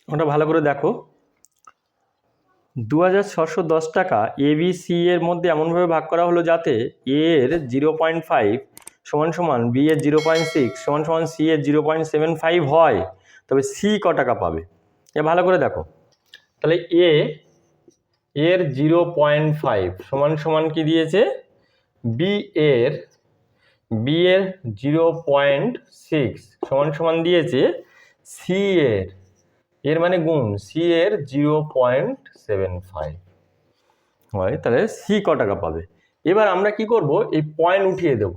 ওটা ভালো করে দেখো। 2610 টাকা ABC এর মধ্যে এমনভাবে ভাগ করা হলো যাতে A এর 0.5 সমান সমান B এর 0.6 সমান সমান C এর 0.75 হয়, তবে C ক টাকা পাবে? এ ভালো করে দেখো। তাহলে A এর 0.5 সমান সমান কি দিয়েছে? B এর 0.6 সমান সমান দিয়েছে C এর মানে গুণ C এর 0.75 হয়, তাহলে C ক টাকা পাবে? এবার আমরা কি করব, এই পয়েন্ট উঠিয়ে দেব।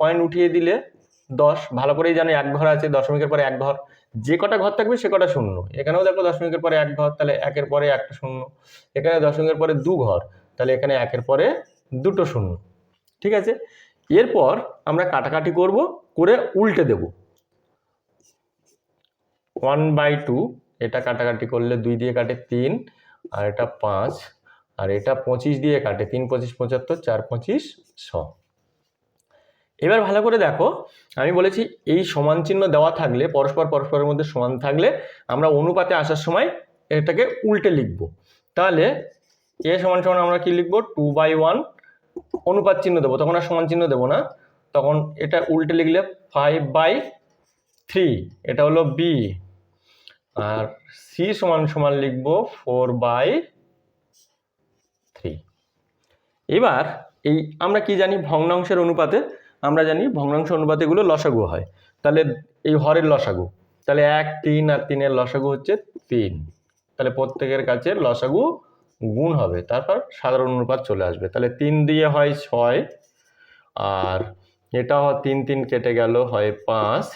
পয়েন্ট উঠিয়ে দিলে 10, ভালো করেই জানো এক ঘর আছে, দশমিকের পরে এক ঘর, যে কটা ঘর থাকবে সে কটা শূন্য। এখানেও দেখো দশমিকের পরে এক ঘর, তাহলে একের পরে একটা শূন্য। এখানে দশমিকের পরে দু ঘর, তাহলে এখানে একের পরে দুটো শূন্য। ঠিক আছে, এরপর আমরা কাটাকাটি করব, করে উল্টে দেব। 1/2, এটা কাটাকাটি করলে 2 দিয়ে কাটে 3, আর এটা 5, আর এটা 25 দিয়ে কাটে, 3 25 75, 4 25 100। এবার ভালো করে দেখো, আমি বলেছি এই সমান চিহ্ন দেওয়া থাকলে, পরস্পরের মধ্যে সমান থাকলে আমরা অনুপাতে আসার সময় এটাকে উল্টে লিখব। তাহলে A সমান সমান আমরা কি লিখবো? 2/1, অনুপাত চিহ্ন দেবো, তখন আর সমান চিহ্ন দেবো না, তখন এটা উল্টে লিখলে 5/3, এটা হলো B। আর C সমান সমান লিখবো 4/3। এবার এই আমরা কি জানি, ভগ্নাংশের অনুপাতে আমরা জানি ভগ্নাংশ অনুপাতে এগুলো লসাগু হয়। তাহলে এই হরের লসাগু, তাহলে 1 3 আর 3 এর লসাগু হচ্ছে 3, তাহলে প্রত্যেকের কাছে লসাগু গুণ হবে, তারপর সাধারণ অনুপাত চলে আসবে। তাহলে 3 দিয়ে হয় 6, আর এটা 3 3 কেটে গেল হয় 5,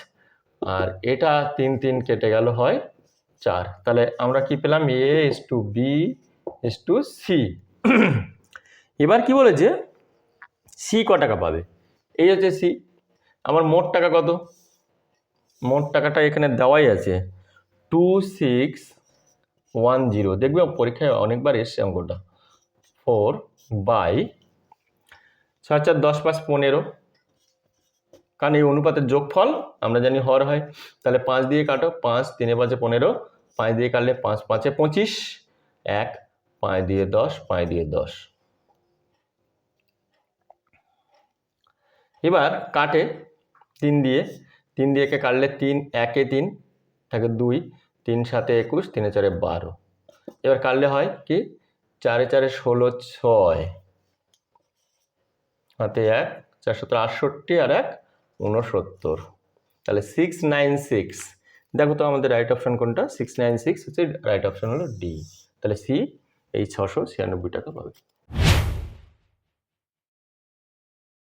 আর এটা 3 3 কেটে গেল হয় 4। তাহলে আমরা কি পেলাম? A/B/C। এবার কি বলেছে? C ক টাকা পাবে? এই হচ্ছে C। আমার মোট টাকা কত? মোট টাকাটা এখানে দেওয়াই আছে 2610। দেখবে পরীক্ষায় অনেকবার এসছে অঙ্কটা। 4/6 10 5 15, কারণ এই অনুপাতের যোগফল আমরা জানি হর হয়। তাহলে 5 দিয়ে কাটো, 5 3 5 15, 5 দিয়ে কাটলে 5 5 25, 1 5 দিয়ে 10, 5 দিয়ে 10। এবার কাটে 3 দিয়ে, 3 দিয়ে কে কাটলে 3 1 এ 3 থাকে 2, 3 7 21, 3 4 12। এবার কাটলে হয় কি? 4 4 16 6, হাতে 1 4 17 68, আর 1 69। তাহলে 696। দেখো তো আমাদের রাইট অপশন কোনটা? 696 হচ্ছে রাইট অপশন, হলো ডি। তাহলে সি এই 696 টাকা পাবে।